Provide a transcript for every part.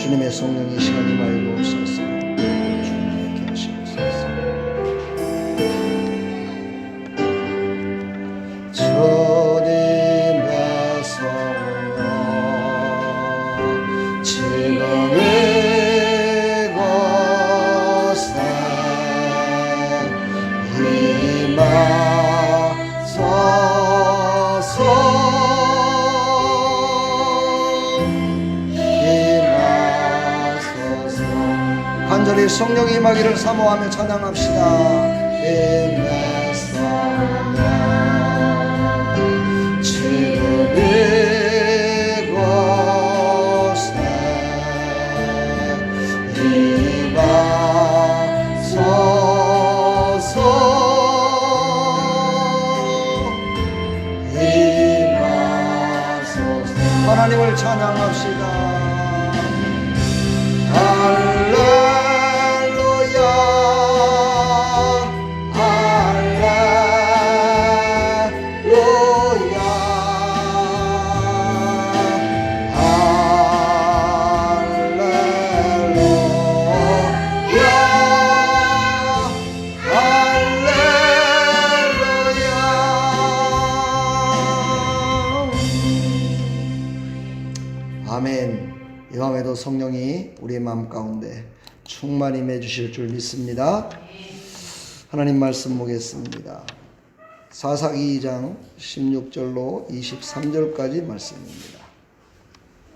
주님의 성령이 이 시간 임하여 주옵소서. 주님께 하시옵소서. 주님의 성령 지금 이곳에 임하소서. 간절히 성령이 임하기를 사모하며 찬양합시다. 임의 성령 지금 이곳에 임하소서. 임하소서. 하나님을 찬양합시다. 아멘. 이 밤에도 성령이 우리의 마음 가운데 충만히 임해 주실 줄 믿습니다. 하나님 말씀 보겠습니다. 사사기 2장 16절로 23절까지 말씀입니다.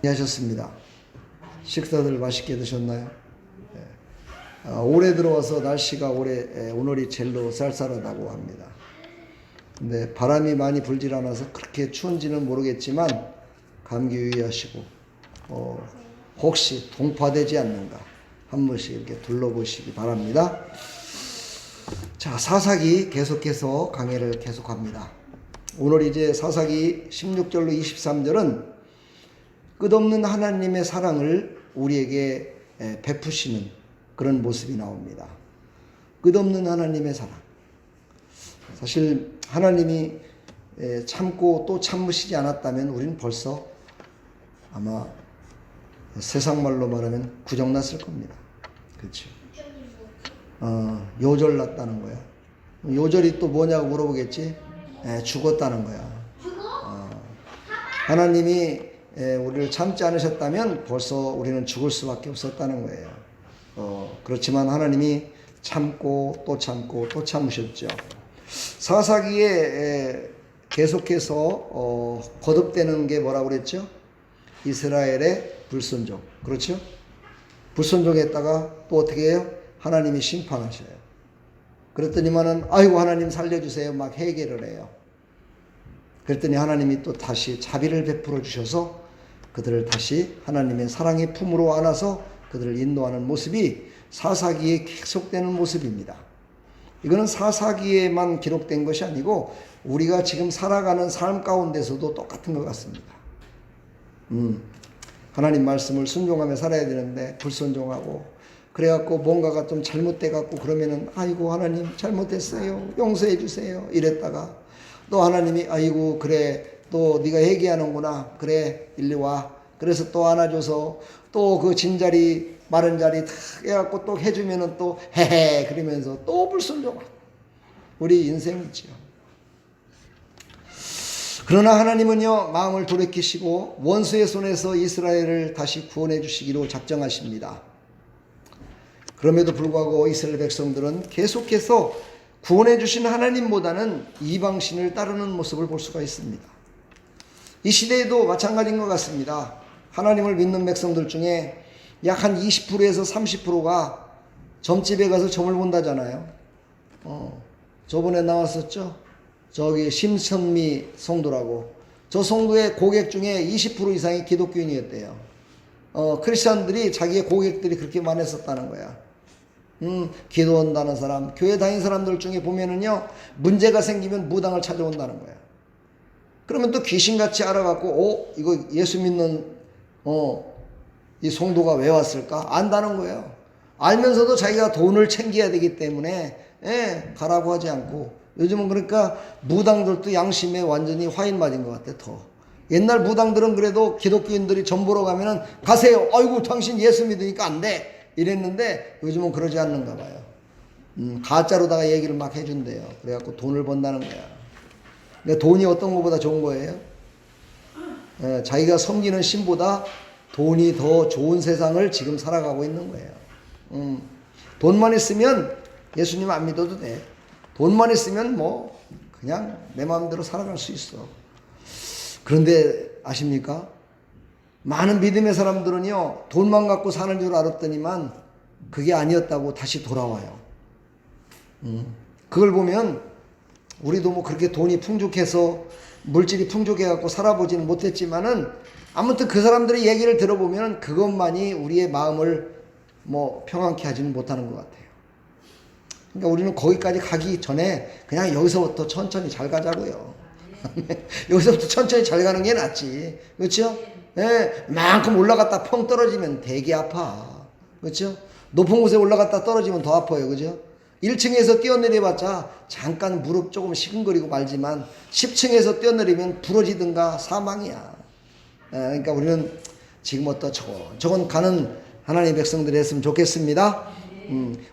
하셨습니다. 식사들 맛있게 드셨나요? 올해 들어와서 날씨가 오늘이 제일로 쌀쌀하다고 합니다. 근데 바람이 많이 불질 않아서 그렇게 추운지는 모르겠지만 감기 유의하시고 혹시 동파되지 않는가 한 번씩 이렇게 둘러보시기 바랍니다. 자, 사사기 계속해서 강해를 계속합니다. 오늘 이제 사사기 16절로 23절은 끝없는 하나님의 사랑을 우리에게 베푸시는 그런 모습이 나옵니다. 끝없는 하나님의 사랑. 사실 하나님이 참고 또 참으시지 않았다면 우리는 벌써 아마 세상 말로 말하면 구정났을 겁니다. 그렇죠? 요절났다는 거야. 요절이 또 뭐냐고 물어보겠지? 죽었다는 거야. 하나님이 우리를 참지 않으셨다면 벌써 우리는 죽을 수밖에 없었다는 거예요. 그렇지만 하나님이 참고 또 참고 또 참으셨죠. 사사기에 계속해서 거듭되는 게 뭐라고 그랬죠? 이스라엘의 불순종. 그렇죠? 불순종했다가 또 어떻게 해요? 하나님이 심판하셔요. 그랬더니만은 아이고 하나님 살려주세요 막 해결을 해요. 그랬더니 하나님이 또 다시 자비를 베풀어 주셔서 그들을 다시 하나님의 사랑의 품으로 안아서 그들을 인도하는 모습이 사사기에 계속되는 모습입니다. 이거는 사사기에만 기록된 것이 아니고 우리가 지금 살아가는 삶 가운데서도 똑같은 것 같습니다. 하나님 말씀을 순종하며 살아야 되는데 불순종하고 그래갖고 뭔가가 좀 잘못돼갖고 그러면은 아이고 하나님 잘못했어요 용서해 주세요 이랬다가 또 하나님이 아이고 그래 또 네가 회개하는구나 그래 일리 와 그래서 또 안아줘서 또 그 진자리 마른 자리 다 해갖고 또 해주면은 또 헤헤 그러면서 또 불순종하고 우리 인생이지요. 그러나 하나님은요 마음을 돌이키시고 원수의 손에서 이스라엘을 다시 구원해 주시기로 작정하십니다. 그럼에도 불구하고 이스라엘 백성들은 계속해서 구원해 주신 하나님보다는 이방신을 따르는 모습을 볼 수가 있습니다. 이 시대에도 마찬가지인 것 같습니다. 하나님을 믿는 백성들 중에 약 한 20%에서 30%가 점집에 가서 점을 본다잖아요. 저번에 나왔었죠. 저기 심선미 성도라고 저 성도의 고객 중에 20% 이상이 기독교인이었대요. 크리스천들이 자기의 고객들이 그렇게 많았었다는 거야. 기도한다는 사람, 교회 다닌 사람들 중에 보면은요 문제가 생기면 무당을 찾아온다는 거야. 그러면 또 귀신같이 알아갖고 이거 예수 믿는 이 성도가 왜 왔을까? 안다는 거예요. 알면서도 자기가 돈을 챙겨야 되기 때문에 가라고 하지 않고 요즘은 그러니까 무당들도 양심에 완전히 화인 맞은 것 같아. 더 옛날 무당들은 그래도 기독교인들이 점 보러 가면은 가세요. 아이고 당신 예수 믿으니까 안 돼. 이랬는데 요즘은 그러지 않는가 봐요. 가짜로다가 얘기를 막 해준대요. 그래갖고 돈을 번다는 거야. 근데 돈이 어떤 것보다 좋은 거예요? 자기가 섬기는 신보다 돈이 더 좋은 세상을 지금 살아가고 있는 거예요. 돈만 있으면 예수님 안 믿어도 돼. 돈만 있으면 뭐 그냥 내 마음대로 살아갈 수 있어. 그런데 아십니까? 많은 믿음의 사람들은요, 돈만 갖고 사는 줄 알았더니만 그게 아니었다고 다시 돌아와요. 그걸 보면 우리도 뭐 그렇게 돈이 풍족해서 물질이 풍족해갖고 살아보지는 못했지만은 아무튼 그 사람들의 얘기를 들어보면 그것만이 우리의 마음을 뭐 평안케 하지는 못하는 것 같아요. 그러니까 우리는 거기까지 가기 전에 그냥 여기서부터 천천히 잘 가자고요. 여기서부터 천천히 잘 가는 게 낫지. 그렇죠? 예, 만큼 올라갔다 펑 떨어지면 되게 아파. 그렇죠? 높은 곳에 올라갔다 떨어지면 더 아파요. 그죠? 1층에서 뛰어내려봤자 잠깐 무릎 조금 시큰거리고 말지만 10층에서 뛰어내리면 부러지든가 사망이야. 그러니까 우리는 지금부터 저건 가는 하나님의 백성들이 했으면 좋겠습니다.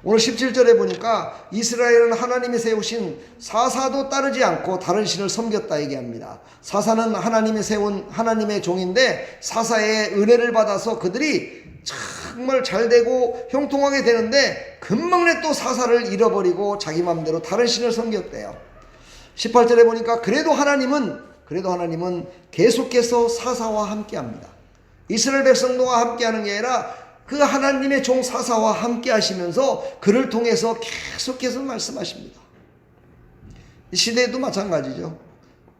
오늘 17절에 보니까 이스라엘은 하나님이 세우신 사사도 따르지 않고 다른 신을 섬겼다 얘기합니다. 사사는 하나님이 세운 하나님의 종인데 사사의 은혜를 받아서 그들이 정말 잘되고 형통하게 되는데 금방 또 사사를 잃어버리고 자기 마음대로 다른 신을 섬겼대요. 18절에 보니까 그래도 하나님은 계속해서 사사와 함께합니다. 이스라엘 백성들과 함께하는 게 아니라 그 하나님의 종 사사와 함께 하시면서 그를 통해서 계속해서 말씀하십니다. 이 시대에도 마찬가지죠.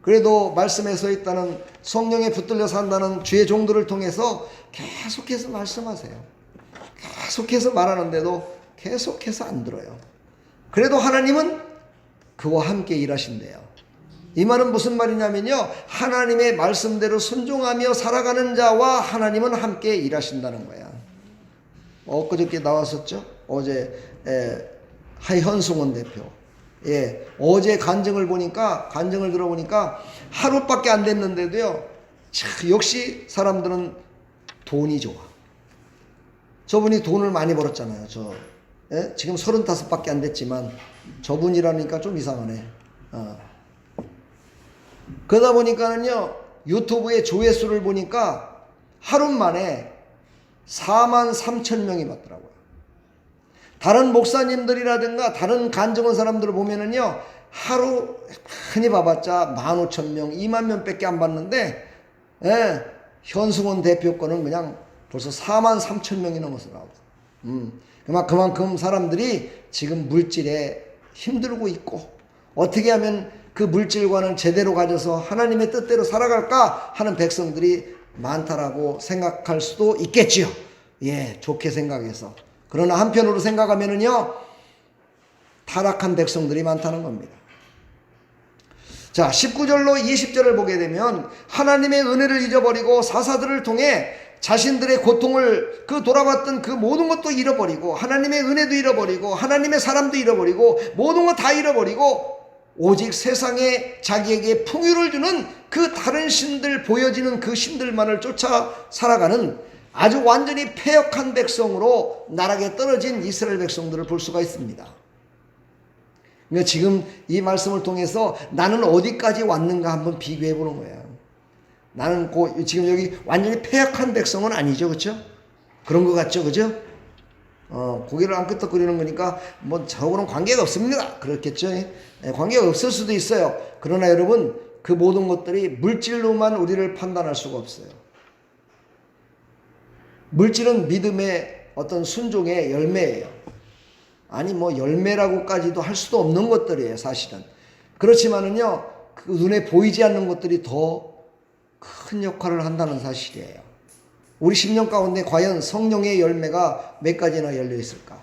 그래도 말씀에 서 있다는 성령에 붙들려 산다는 주의 종들을 통해서 계속해서 말씀하세요. 계속해서 말하는데도 계속해서 안 들어요. 그래도 하나님은 그와 함께 일하신대요. 이 말은 무슨 말이냐면요, 하나님의 말씀대로 순종하며 살아가는 자와 하나님은 함께 일하신다는 거야. 엊그저께 나왔었죠. 어제 하현승원 대표. 예, 어제 간증을 들어보니까 하루밖에 안 됐는데도요, 역시 사람들은 돈이 좋아. 저분이 돈을 많이 벌었잖아요. 지금 35밖에 안 됐지만 저분이라니까 좀 이상하네. 그러다 보니까는요, 유튜브의 조회수를 보니까 하루 만에 43,000명이 봤더라고요. 다른 목사님들이라든가 다른 간증원 사람들을 보면은요, 하루 흔히 봐봤자 15,000명, 2만 명밖에 안 봤는데, 현승원 대표 거는 그냥 벌써 43,000명이 넘었더라고요. 그만큼 사람들이 지금 물질에 힘들고 있고, 어떻게 하면 그 물질과는 제대로 가져서 하나님의 뜻대로 살아갈까 하는 백성들이 많다라고 생각할 수도 있겠지요. 예, 좋게 생각해서. 그러나 한편으로 생각하면은요, 타락한 백성들이 많다는 겁니다. 자, 19절로 20절을 보게 되면 하나님의 은혜를 잊어버리고 사사들을 통해 자신들의 고통을 돌아봤던 그 모든 것도 잃어버리고 하나님의 은혜도 잃어버리고 하나님의 사람도 잃어버리고 모든 것 다 잃어버리고 오직 세상에 자기에게 풍요를 주는 그 다른 신들, 보여지는 그 신들만을 쫓아 살아가는 아주 완전히 패역한 백성으로 나락에 떨어진 이스라엘 백성들을 볼 수가 있습니다. 그러니까 지금 이 말씀을 통해서 나는 어디까지 왔는가 한번 비교해 보는 거예요. 나는 지금 여기 완전히 패역한 백성은 아니죠. 그렇죠? 그런 것 같죠. 그죠? 고개를 안 끄덕거리는 거니까 뭐 저거는 관계가 없습니다. 그렇겠죠? 관계가 없을 수도 있어요. 그러나 여러분, 그 모든 것들이 물질로만 우리를 판단할 수가 없어요. 물질은 믿음의 어떤 순종의 열매예요. 아니 뭐 열매라고까지도 할 수도 없는 것들이에요. 사실은. 그렇지만은요, 그 눈에 보이지 않는 것들이 더 큰 역할을 한다는 사실이에요. 우리 10년 가운데 과연 성령의 열매가 몇 가지나 열려 있을까?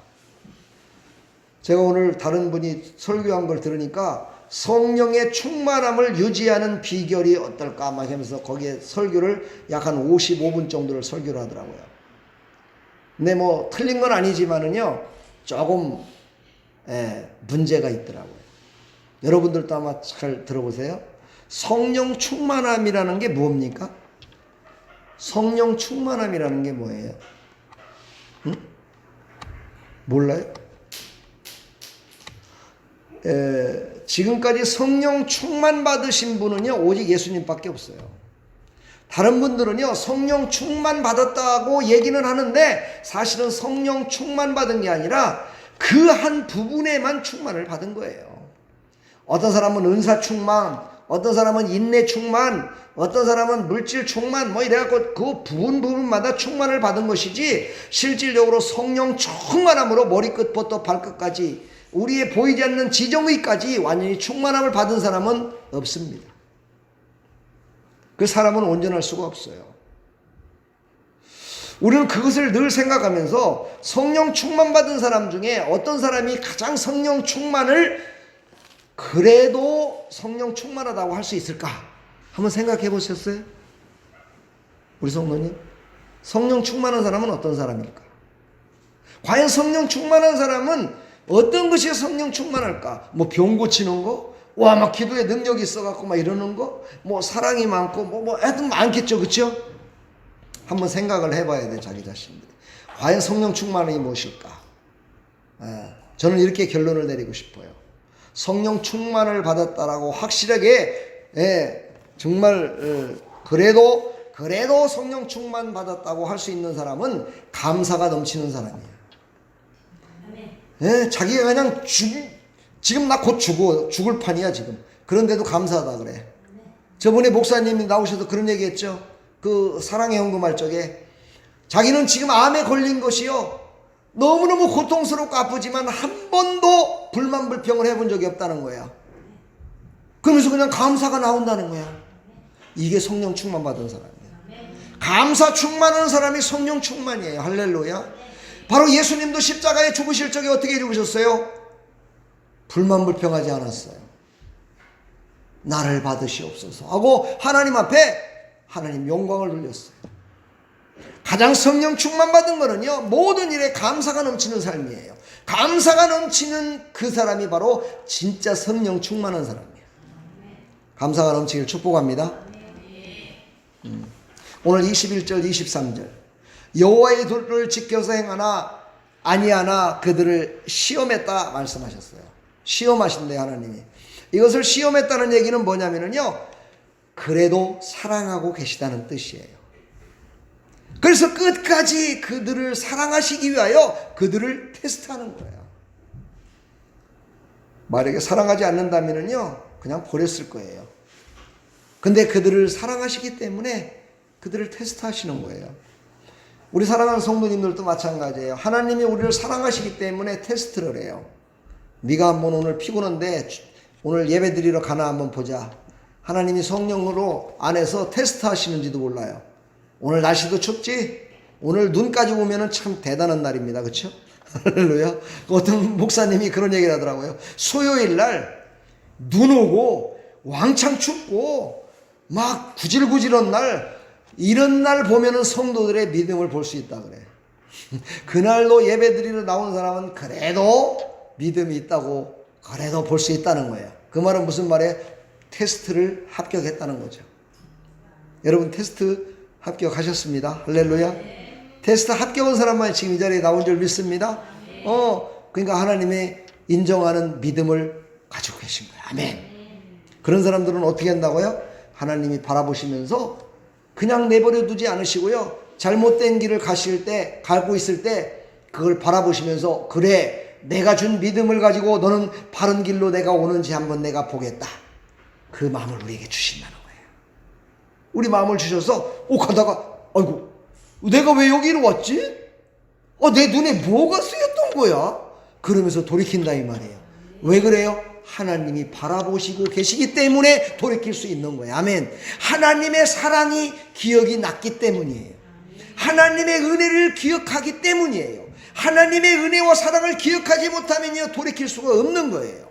제가 오늘 다른 분이 설교한 걸 들으니까 성령의 충만함을 유지하는 비결이 어떨까 막 하면서 거기에 설교를 약 한 55분 정도를 설교를 하더라고요. 근데 뭐 틀린 건 아니지만은요, 조금 문제가 있더라고요. 여러분들도 아마 잘 들어보세요. 성령 충만함이라는 게 뭡니까? 성령 충만함이라는 게 뭐예요? 응? 몰라요? 지금까지 성령 충만 받으신 분은요, 오직 예수님밖에 없어요. 다른 분들은요, 성령 충만 받았다고 얘기는 하는데 사실은 성령 충만 받은 게 아니라 그 한 부분에만 충만을 받은 거예요. 어떤 사람은 은사 충만, 어떤 사람은 인내 충만, 어떤 사람은 물질 충만, 뭐 이래갖고 그 부분마다 충만을 받은 것이지, 실질적으로 성령 충만함으로 머리끝부터 발끝까지 우리의 보이지 않는 지정의까지 완전히 충만함을 받은 사람은 없습니다. 그 사람은 온전할 수가 없어요. 우리는 그것을 늘 생각하면서 성령 충만 받은 사람 중에 어떤 사람이 가장 성령 충만을 그래도 성령 충만하다고 할 수 있을까? 한번 생각해 보셨어요? 우리 성도님, 성령 충만한 사람은 어떤 사람일까? 과연 성령 충만한 사람은 어떤 것이 성령 충만할까? 뭐 병 고치는 거? 와, 막 기도에 능력이 있어갖고 막 이러는 거? 뭐 사랑이 많고 하여튼 많겠죠, 그쵸? 한번 생각을 해봐야 돼, 자기 자신들. 과연 성령 충만이 무엇일까? 저는 이렇게 결론을 내리고 싶어요. 성령 충만을 받았다라고 확실하게, 정말 그래도 성령 충만 받았다고 할 수 있는 사람은 감사가 넘치는 사람이에요. 자기가 그냥 지금 나 곧 죽을 판이야 지금. 그런데도 감사하다 그래. 저번에 목사님이 나오셔서 그런 얘기했죠. 그 사랑의 헌금할 적에 자기는 지금 암에 걸린 것이요, 너무너무 고통스럽고 아프지만 한 번도 불만불평을 해본 적이 없다는 거야. 그러면서 그냥 감사가 나온다는 거야. 이게 성령 충만 받은 사람이에요. 감사 충만한 사람이 성령 충만이에요. 할렐루야. 바로 예수님도 십자가에 죽으실 적에 어떻게 죽으셨어요? 불만불평하지 않았어요. 나를 받으시옵소서 하고 하나님 앞에 하나님 영광을 돌렸어요. 가장 성령 충만 받은 거는요, 모든 일에 감사가 넘치는 삶이에요. 감사가 넘치는 그 사람이 바로 진짜 성령 충만한 사람이에요. 감사가 넘치길 축복합니다. 오늘 21절 23절 여호와의 도를 지켜서 행하나 아니하나 그들을 시험했다 말씀하셨어요. 시험하신대요, 하나님이. 이것을 시험했다는 얘기는 뭐냐면요, 그래도 사랑하고 계시다는 뜻이에요. 그래서 끝까지 그들을 사랑하시기 위하여 그들을 테스트하는 거예요. 만약에 사랑하지 않는다면요, 그냥 버렸을 거예요. 근데 그들을 사랑하시기 때문에 그들을 테스트하시는 거예요. 우리 사랑하는 성도님들도 마찬가지예요. 하나님이 우리를 사랑하시기 때문에 테스트를 해요. 네가 한번 오늘 피곤한데 오늘 예배 드리러 가나 한번 보자. 하나님이 성령으로 안에서 테스트 하시는지도 몰라요. 오늘 날씨도 춥지? 오늘 눈까지 오면은 참 대단한 날입니다. 그렇죠? 할렐루야. 어떤 목사님이 그런 얘기를 하더라고요. 수요일 날 눈 오고 왕창 춥고 막 구질구질한 날, 이런 날 보면은 성도들의 믿음을 볼 수 있다 그래. 그날로 예배드리러 나온 사람은 그래도 믿음이 있다고, 그래도 볼 수 있다는 거예요. 그 말은 무슨 말이에요? 테스트를 합격했다는 거죠. 여러분 테스트 합격하셨습니다. 할렐루야. 테스트 합격한 사람만 지금 이 자리에 나온 줄 믿습니다. 그러니까 하나님의 인정하는 믿음을 가지고 계신 거예요. 아멘. 그런 사람들은 어떻게 한다고요? 하나님이 바라보시면서 그냥 내버려 두지 않으시고요, 잘못된 길을 가고 있을 때 그걸 바라보시면서, 그래, 내가 준 믿음을 가지고 너는 바른 길로 내가 오는지 한번 내가 보겠다. 그 마음을 우리에게 주신다는 거예요. 우리 마음을 주셔서 가다가 아이고 내가 왜 여기로 왔지? 내 눈에 뭐가 쓰였던 거야? 그러면서 돌이킨다 이 말이에요. 왜 그래요? 하나님이 바라보시고 계시기 때문에 돌이킬 수 있는 거예요. 아멘. 하나님의 사랑이 기억이 났기 때문이에요. 하나님의 은혜를 기억하기 때문이에요. 하나님의 은혜와 사랑을 기억하지 못하면요, 돌이킬 수가 없는 거예요.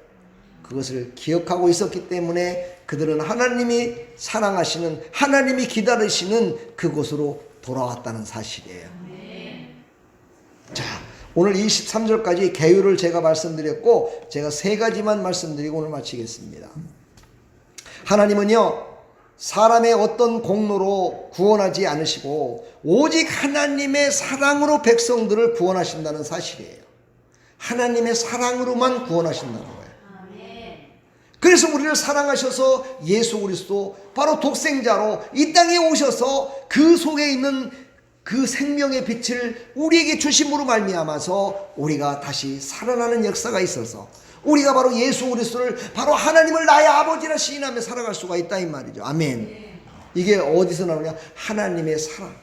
그것을 기억하고 있었기 때문에 그들은 하나님이 사랑하시는, 하나님이 기다리시는 그곳으로 돌아왔다는 사실이에요. 자, 오늘 23절까지 개요를 제가 말씀드렸고, 제가 3가지만 말씀드리고 오늘 마치겠습니다. 하나님은요, 사람의 어떤 공로로 구원하지 않으시고 오직 하나님의 사랑으로 백성들을 구원하신다는 사실이에요. 하나님의 사랑으로만 구원하신다는 거예요. 그래서 우리를 사랑하셔서 예수 그리스도 바로 독생자로 이 땅에 오셔서 그 속에 있는 그 생명의 빛을 우리에게 주심으로 말미암아서 우리가 다시 살아나는 역사가 있어서 우리가 바로 예수 그리스도를 바로 하나님을 나의 아버지라 시인하며 살아갈 수가 있다 이 말이죠. 아멘. 이게 어디서 나오냐? 하나님의 사랑,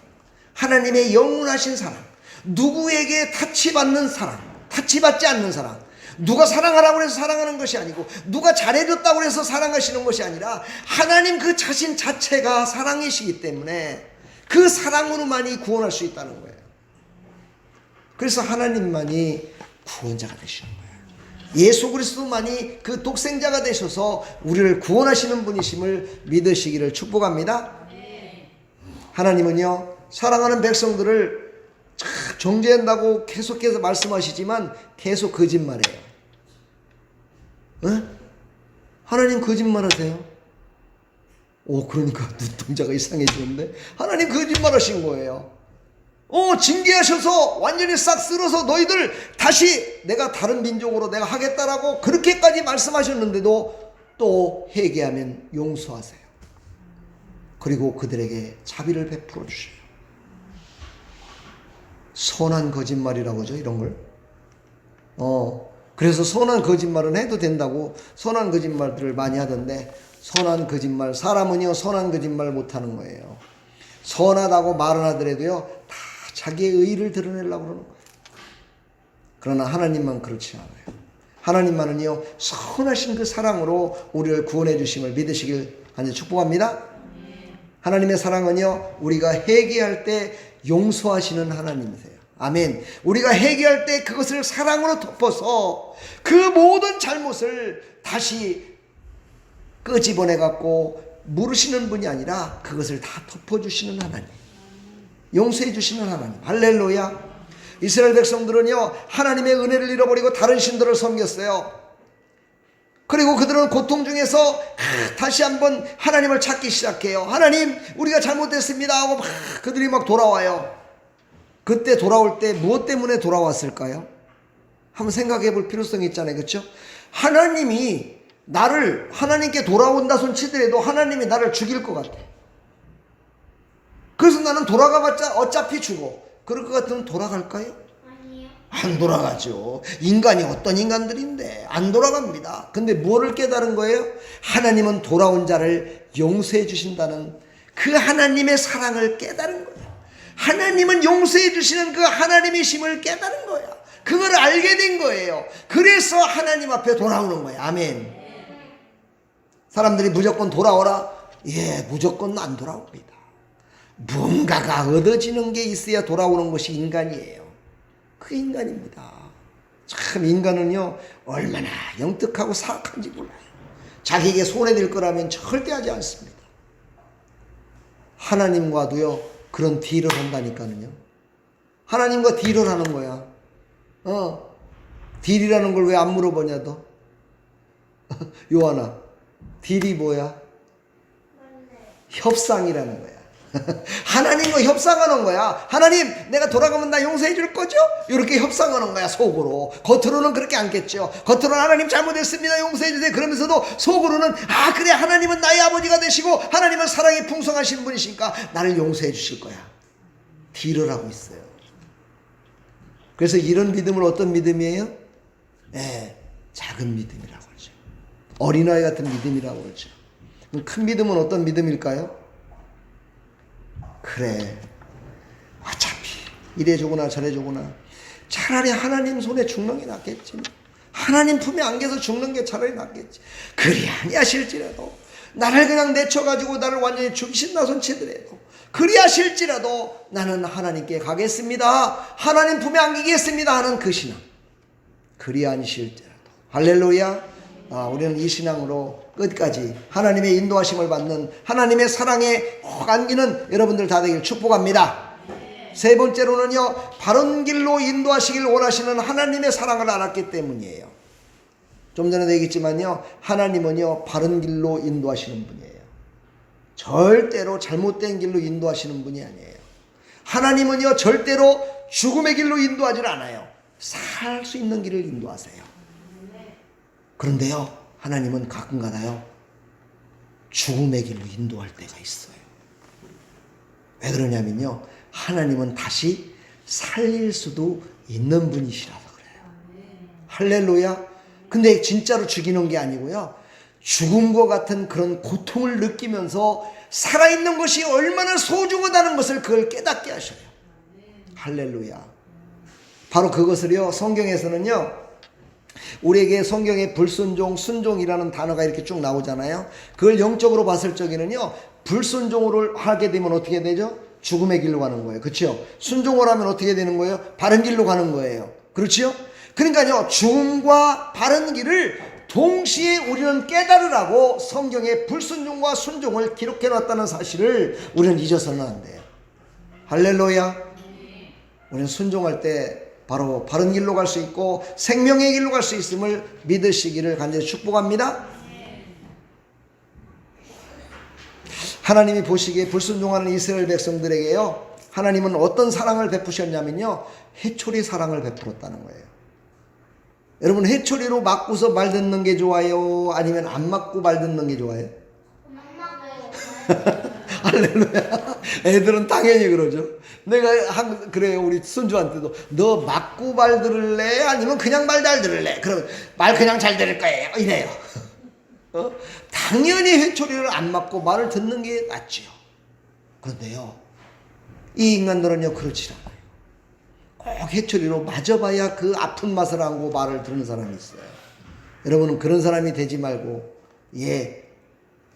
하나님의 영원하신 사랑, 누구에게 타치받는 사랑, 타치받지 않는 사랑, 누가 사랑하라고 해서 사랑하는 것이 아니고 누가 잘해줬다고 해서 사랑하시는 것이 아니라 하나님 그 자신 자체가 사랑이시기 때문에 그 사랑으로만이 구원할 수 있다는 거예요. 그래서 하나님만이 구원자가 되시는 거예요. 예수 그리스도만이 그 독생자가 되셔서 우리를 구원하시는 분이심을 믿으시기를 축복합니다. 하나님은요, 사랑하는 백성들을 정죄한다고 계속해서 말씀하시지만 계속 거짓말해요. 하나님 거짓말하세요. 그러니까 눈동자가 이상해지는데 하나님 거짓말하신 거예요. 징계하셔서 완전히 싹 쓸어서 너희들 다시 내가 다른 민족으로 내가 하겠다라고 그렇게까지 말씀하셨는데도 또 회개하면 용서하세요. 그리고 그들에게 자비를 베풀어 주셔요. 선한 거짓말이라고 하죠, 이런 걸. 그래서 선한 거짓말은 해도 된다고 선한 거짓말들을 많이 하던데, 선한 거짓말, 사람은요 선한 거짓말 못하는 거예요. 선하다고 말은 하더라도요 다 자기의 의의를 드러내려고 그러는 거예요. 그러나 하나님만 그렇지 않아요. 하나님만은요 선하신 그 사랑으로 우리를 구원해 주심을 믿으시길 간절히 축복합니다. 하나님의 사랑은요 우리가 회개할 때 용서하시는 하나님이세요. 아멘. 우리가 회개할 때 그것을 사랑으로 덮어서 그 모든 잘못을 다시 끄집어내 갖고 물으시는 분이 아니라 그것을 다 덮어주시는 하나님, 용서해 주시는 하나님. 할렐루야. 이스라엘 백성들은요 하나님의 은혜를 잃어버리고 다른 신들을 섬겼어요. 그리고 그들은 고통 중에서 다시 한번 하나님을 찾기 시작해요. 하나님 우리가 잘못했습니다 하고 그들이 막 돌아와요. 그때 돌아올 때 무엇 때문에 돌아왔을까요? 한번 생각해 볼 필요성이 있잖아요. 그렇죠? 하나님이 나를 하나님께 돌아온다 손 치더라도 하나님이 나를 죽일 것 같아. 그래서 나는 돌아가봤자 어차피 죽어. 그럴 것 같으면 돌아갈까요? 아니요. 안 돌아가죠. 인간이 어떤 인간들인데 안 돌아갑니다. 근데 뭐를 깨달은 거예요? 하나님은 돌아온 자를 용서해 주신다는 그 하나님의 사랑을 깨달은 거예요. 하나님은 용서해 주시는 그 하나님이심을 깨달은 거야. 그걸 알게 된 거예요. 그래서 하나님 앞에 돌아오는 거예요. 아멘. 사람들이 무조건 돌아오라? 예, 무조건 안 돌아옵니다. 뭔가가 얻어지는 게 있어야 돌아오는 것이 인간이에요. 그 인간입니다. 참 인간은요 얼마나 영특하고 사악한지 몰라요. 자기에게 손해될 거라면 절대 하지 않습니다. 하나님과도요 그런 딜을 한다니까요. 하나님과 딜을 하는 거야. 딜이라는 걸 왜 안 물어보냐 너? 요한아, 딜이 뭐야? 협상이라는 거야. 하나님과 협상하는 거야. 하나님 내가 돌아가면 나 용서해 줄 거죠? 이렇게 협상하는 거야. 속으로. 겉으로는 그렇게 않겠죠. 겉으로는 하나님 잘못했습니다 용서해 주세요 그러면서도 속으로는 아 그래 하나님은 나의 아버지가 되시고 하나님은 사랑이 풍성하신 분이시니까 나를 용서해 주실 거야. 딜을 하고 있어요. 그래서 이런 믿음은 어떤 믿음이에요? 작은 믿음이라고 하죠. 어린아이 같은 믿음이라고 그러죠. 큰 믿음은 어떤 믿음일까요? 그래 어차피 이래저거나 저래저거나 차라리 하나님 손에 죽는 게 낫겠지. 하나님 품에 안겨서 죽는 게 차라리 낫겠지. 그리 아니하실지라도 나를 그냥 내쳐가지고 나를 완전히 죽이신다 손치더라도 그리하실지라도 나는 하나님께 가겠습니다. 하나님 품에 안기겠습니다 하는 그 신앙. 그리 아니실지라도 할렐루야. 우리는 이 신앙으로 끝까지 하나님의 인도하심을 받는 하나님의 사랑에 꼭 안기는 여러분들 다 되길 축복합니다. 세 번째로는요 바른 길로 인도하시길 원하시는 하나님의 사랑을 알았기 때문이에요. 좀 전에도 얘기했지만요, 하나님은요 바른 길로 인도하시는 분이에요. 절대로 잘못된 길로 인도하시는 분이 아니에요. 하나님은요 절대로 죽음의 길로 인도하지 않아요. 살 수 있는 길을 인도하세요. 그런데요 하나님은 가끔가다요 죽음의 길로 인도할 때가 있어요. 왜 그러냐면요, 하나님은 다시 살릴 수도 있는 분이시라서 그래요. 할렐루야. 근데 진짜로 죽이는 게 아니고요, 죽음과 같은 그런 고통을 느끼면서 살아있는 것이 얼마나 소중하다는 것을 그걸 깨닫게 하셔요. 할렐루야. 바로 그것을요 성경에서는요, 우리에게 성경에 불순종, 순종이라는 단어가 이렇게 쭉 나오잖아요. 그걸 영적으로 봤을 적에는요, 불순종을 하게 되면 어떻게 되죠? 죽음의 길로 가는 거예요. 그렇죠? 순종을 하면 어떻게 되는 거예요? 바른 길로 가는 거예요. 그렇죠? 그러니까요, 죽음과 바른 길을 동시에 우리는 깨달으라고 성경에 불순종과 순종을 기록해 놨다는 사실을 우리는 잊어서는 안 돼요. 할렐루야. 우리는 순종할 때 바로 바른 길로 갈 수 있고 생명의 길로 갈 수 있음을 믿으시기를 간절히 축복합니다. 하나님이 보시기에 불순종하는 이스라엘 백성들에게요, 하나님은 어떤 사랑을 베푸셨냐면요, 해초리 사랑을 베풀었다는 거예요. 여러분, 해초리로 맞고서 말 듣는 게 좋아요? 아니면 안 맞고 말 듣는 게 좋아요? 할렐루야. 애들은 당연히 그러죠. 내가 그래요. 우리 손주한테도 너 맞고 말 들을래? 아니면 그냥 말 잘 들을래? 그러면 말 그냥 잘 들을 거예요. 이래요. 당연히 회초리를 안 맞고 말을 듣는 게 낫지요. 그런데요, 이 인간들은요 그렇지 않아요. 꼭 회초리로 맞아봐야 그 아픈 맛을 알고 말을 듣는 사람이 있어요. 여러분은 그런 사람이 되지 말고,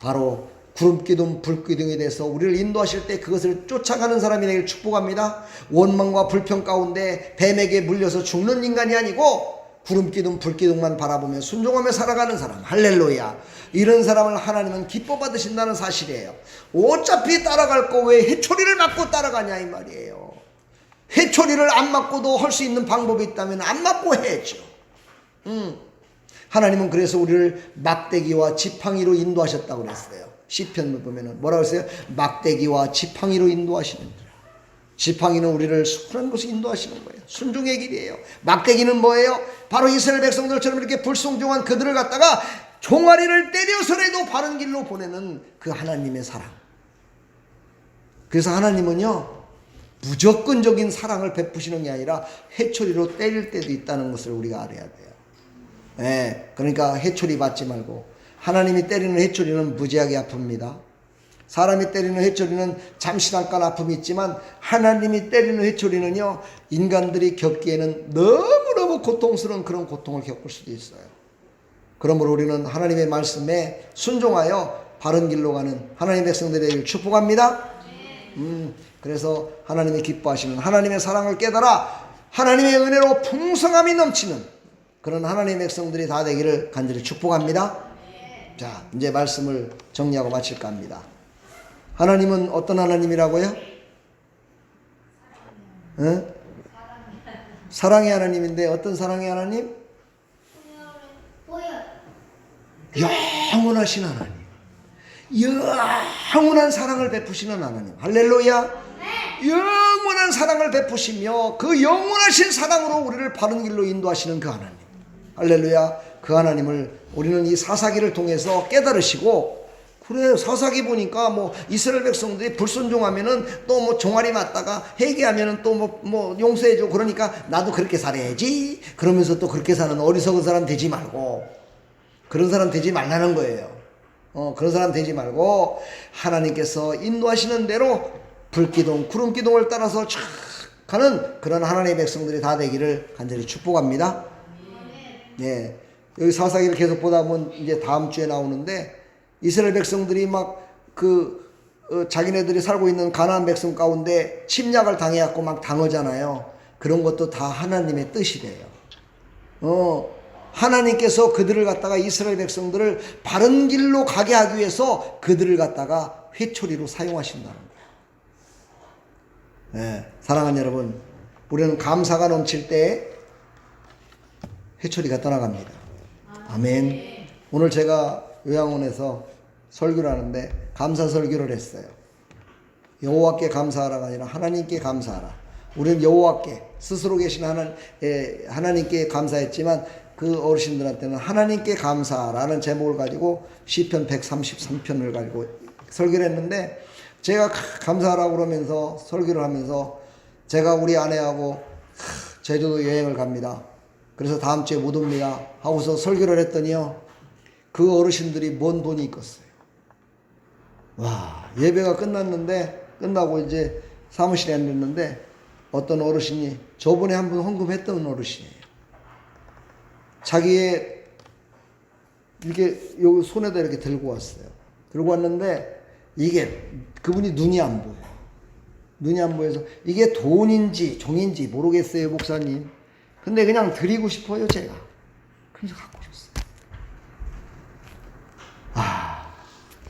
바로 구름기둥 불기둥에 대해서 우리를 인도하실 때 그것을 쫓아가는 사람이 되길 축복합니다. 원망과 불평 가운데 뱀에게 물려서 죽는 인간이 아니고 구름기둥 불기둥만 바라보며 순종하며 살아가는 사람. 할렐루야. 이런 사람을 하나님은 기뻐 받으신다는 사실이에요. 어차피 따라갈 거 왜 해초리를 맞고 따라가냐 이 말이에요. 해초리를 안 맞고도 할 수 있는 방법이 있다면 안 맞고 해야죠. 하나님은 그래서 우리를 막대기와 지팡이로 인도하셨다고 그랬어요. 시편을 보면은 뭐라고 했어요? 막대기와 지팡이로 인도하시는지라. 지팡이는 우리를 순한 곳에 인도하시는 거예요. 순종의 길이에요. 막대기는 뭐예요? 바로 이스라엘 백성들처럼 이렇게 불순종한 그들을 갖다가 종아리를 때려서라도 바른 길로 보내는 그 하나님의 사랑. 그래서 하나님은요 무조건적인 사랑을 베푸시는 게 아니라 해초리로 때릴 때도 있다는 것을 우리가 알아야 돼요. 그러니까 해초리 맞지 말고, 하나님이 때리는 해초리는 무지하게 아픕니다. 사람이 때리는 해초리는 잠시 잠깐 아픔이 있지만 하나님이 때리는 해초리는요 인간들이 겪기에는 너무너무 고통스러운 그런 고통을 겪을 수도 있어요. 그러므로 우리는 하나님의 말씀에 순종하여 바른 길로 가는 하나님의 백성들에게 축복합니다. 그래서 하나님이 기뻐하시는 하나님의 사랑을 깨달아 하나님의 은혜로 풍성함이 넘치는 그런 하나님의 백성들이 다 되기를 간절히 축복합니다. 자, 이제 말씀을 정리하고 마칠까 합니다. 하나님은 어떤 하나님이라고요? 사랑의 하나님인데 어떤 사랑의 하나님? 영원하신 하나님, 영원한 사랑을 베푸시는 하나님. 할렐루야. 영원한 사랑을 베푸시며 그 영원하신 사랑으로 우리를 바른 길로 인도하시는 그 하나님. 할렐루야. 그 하나님을 우리는 이 사사기를 통해서 깨달으시고, 그래 사사기 보니까 뭐 이스라엘 백성들이 불순종하면은 또 뭐 종아리 맞다가 회개하면은 또 뭐 용서해줘. 그러니까 나도 그렇게 살아야지. 그러면서 또 그렇게 사는 어리석은 사람 되지 말고, 그런 사람 되지 말라는 거예요. 그런 사람 되지 말고 하나님께서 인도하시는 대로 불기둥 구름기둥을 따라서 쫙 가는 그런 하나님의 백성들이 다 되기를 간절히 축복합니다. 여기 사사기를 계속 보다 보면 이제 다음 주에 나오는데, 이스라엘 백성들이 막 자기네들이 살고 있는 가나안 백성 가운데 침략을 당해갖고 막 당하잖아요. 그런 것도 다 하나님의 뜻이래요. 하나님께서 그들을 갖다가 이스라엘 백성들을 바른 길로 가게 하기 위해서 그들을 갖다가 회초리로 사용하신다는 거예요. 사랑하는 여러분, 우리는 감사가 넘칠 때 회초리가 떠나갑니다. 아멘. 오늘 제가 요양원에서 설교를 하는데 감사 설교를 했어요. 여호와께 감사하라가 아니라 하나님께 감사하라. 우리는 여호와께 스스로 계신 하나님께 감사했지만 그 어르신들한테는 하나님께 감사라는 제목을 가지고 시편 133편을 가지고 설교를 했는데, 제가 감사하라고 그러면서 설교를 하면서 제가 우리 아내하고 제주도 여행을 갑니다. 그래서 다음 주에 못 옵니다 하고서 설교를 했더니요, 그 어르신들이 뭔 돈이 있겠어요. 와, 예배가 끝나고 이제 사무실에 앉았는데 어떤 어르신이 저번에 한번 헌금했던 어르신이에요. 자기의 이렇게 요 손에다 이렇게 들고 왔어요. 들고 왔는데 이게 그분이 눈이 안 보여요. 눈이 안 보여서 이게 돈인지 종인지 모르겠어요, 목사님. 근데 그냥 드리고 싶어요, 제가. 그래서 갖고 오셨어요. 아,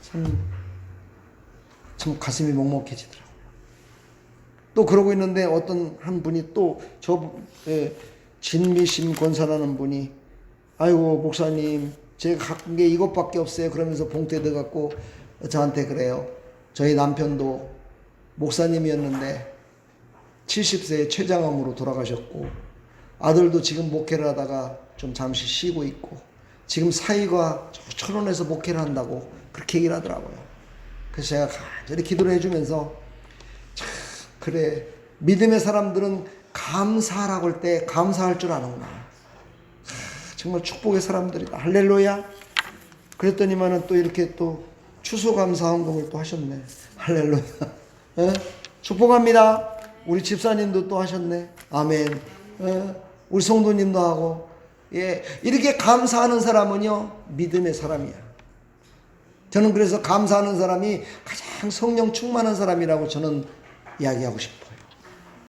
참 가슴이 먹먹해지더라고요. 또 그러고 있는데 어떤 한 분이 또 진미심 권사라는 분이, 아이고 목사님 제가 갖은 게 이것밖에 없어요 그러면서 봉투에 넣어갖고 저한테 그래요. 저희 남편도 목사님이었는데 70세에 췌장암으로 돌아가셨고, 아들도 지금 목회를 하다가 좀 잠시 쉬고 있고, 지금 사위가 철원에서 목회를 한다고 그렇게 얘기를 하더라고요. 그래서 제가 간절히 기도를 해주면서, 참 그래, 믿음의 사람들은 감사라고 할 때 감사할 줄 아는구나. 정말 축복의 사람들이다. 할렐루야. 그랬더니만은 또 이렇게 또 추수감사 헌금을 또 하셨네. 할렐루야. 축복합니다. 우리 집사님도 또 하셨네. 아멘. 우리 성도님도 하고. 예, 이렇게 감사하는 사람은요, 믿음의 사람이야. 저는 그래서 감사하는 사람이 가장 성령 충만한 사람이라고 저는 이야기하고 싶어요.